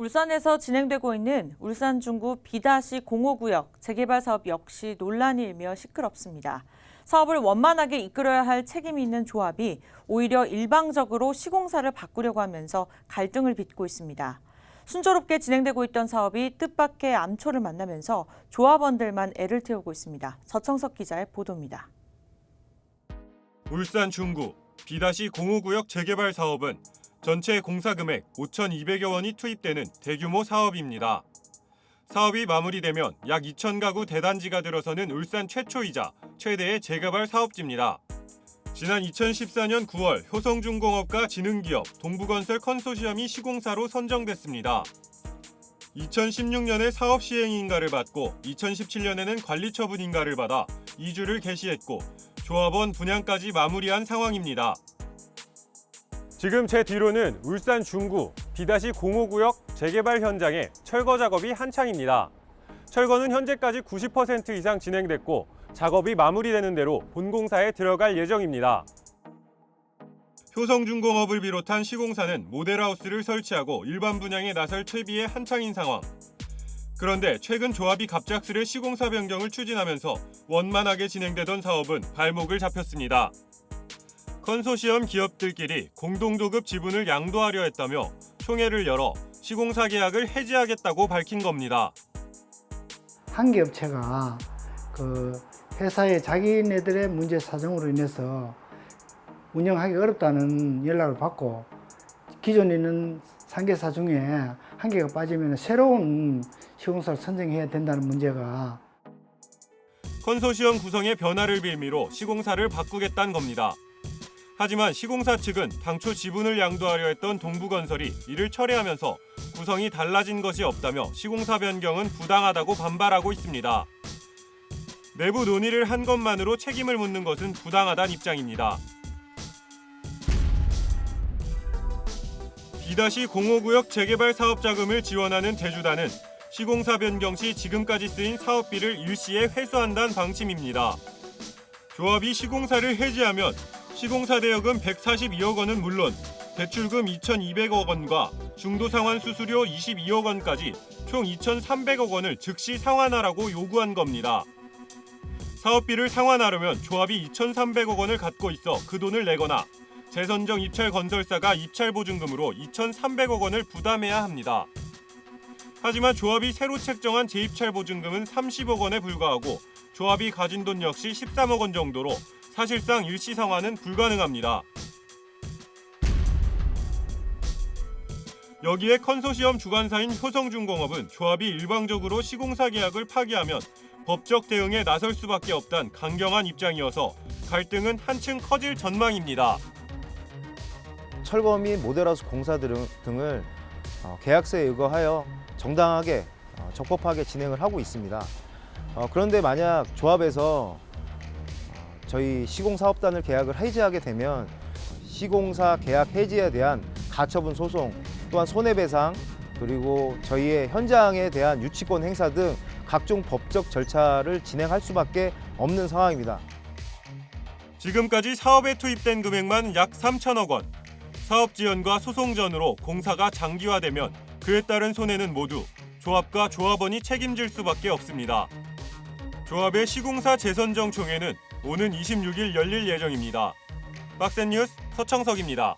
울산에서 진행되고 있는 울산 중구 B-05구역 재개발 사업 역시 논란이 일며 시끄럽습니다. 사업을 원만하게 이끌어야 할 책임이 있는 조합이 오히려 일방적으로 시공사를 바꾸려고 하면서 갈등을 빚고 있습니다. 순조롭게 진행되고 있던 사업이 뜻밖의 암초를 만나면서 조합원들만 애를 태우고 있습니다. 서청석 기자의 보도입니다. 울산 중구 B-05구역 재개발 사업은 전체 공사 금액 5,200여 원이 투입되는 대규모 사업입니다. 사업이 마무리되면 약 2,000가구 대단지가 들어서는 울산 최초이자 최대의 재개발 사업지입니다. 지난 2014년 9월 효성중공업과 지능기업, 동부건설 컨소시엄이 시공사로 선정됐습니다. 2016년에 사업 시행 인가를 받고 2017년에는 관리처분 인가를 받아 이주를 개시했고 조합원 분양까지 마무리한 상황입니다. 지금 제 뒤로는 울산 중구 B-05구역 재개발 현장의 철거 작업이 한창입니다. 철거는 현재까지 90% 이상 진행됐고 작업이 마무리되는 대로 본공사에 들어갈 예정입니다. 효성중공업을 비롯한 시공사는 모델하우스를 설치하고 일반 분양에 나설 채비에 한창인 상황. 그런데 최근 조합이 갑작스레 시공사 변경을 추진하면서 원만하게 진행되던 사업은 발목을 잡혔습니다. 컨소시엄 기업들끼리 공동도급 지분을 양도하려 했다며 총회를 열어 시공사 계약을 해지하겠다고 밝힌 겁니다. 한 개 업체가 회사의 자기네들의 문제 사정으로 인해서 운영하기 어렵다는 연락을 받고 기존에 있는 3개사 중에 한 개가 빠지면 새로운 시공사를 선정해야 된다는 문제가 컨소시엄 구성의 변화를 빌미로 시공사를 바꾸겠다는 겁니다. 하지만 시공사 측은 당초 지분을 양도하려 했던 동부건설이 이를 철회하면서 구성이 달라진 것이 없다며 시공사 변경은 부당하다고 반발하고 있습니다. 내부 논의를 한 것만으로 책임을 묻는 것은 부당하다는 입장입니다. B-05구역 재개발 사업 자금을 지원하는 대주단은 시공사 변경 시 지금까지 쓰인 사업비를 일시에 회수한다는 방침입니다. 조합이 시공사를 해지하면 시공사 대여금 142억 원은 물론 대출금 2,200억 원과 중도상환 수수료 22억 원까지 총 2,300억 원을 즉시 상환하라고 요구한 겁니다. 사업비를 상환하려면 조합이 2,300억 원을 갖고 있어 그 돈을 내거나 재선정 입찰 건설사가 입찰 보증금으로 2,300억 원을 부담해야 합니다. 하지만 조합이 새로 책정한 재입찰 보증금은 30억 원에 불과하고 조합이 가진 돈 역시 13억 원 정도로 사실상 일시 상환은 불가능합니다. 여기에 컨소시엄 주관사인 효성중공업은 조합이 일방적으로 시공사 계약을 파기하면 법적 대응에 나설 수밖에 없다는 강경한 입장이어서 갈등은 한층 커질 전망입니다. 철거 및 모델하우스 공사 등을 계약서에 의거하여 정당하게 적법하게 진행을 하고 있습니다. 그런데 만약 조합에서 저희 시공사업단을 계약을 해지하게 되면 시공사 계약 해지에 대한 가처분 소송 또한 손해배상 그리고 저희의 현장에 대한 유치권 행사 등 각종 법적 절차를 진행할 수밖에 없는 상황입니다. 지금까지 사업에 투입된 금액만 약 3천억 원. 사업 지연과 소송 전으로 공사가 장기화되면 그에 따른 손해는 모두 조합과 조합원이 책임질 수밖에 없습니다. 조합의 시공사 재선정 총회는 오는 26일 열릴 예정입니다. 박센 뉴스 서청석입니다.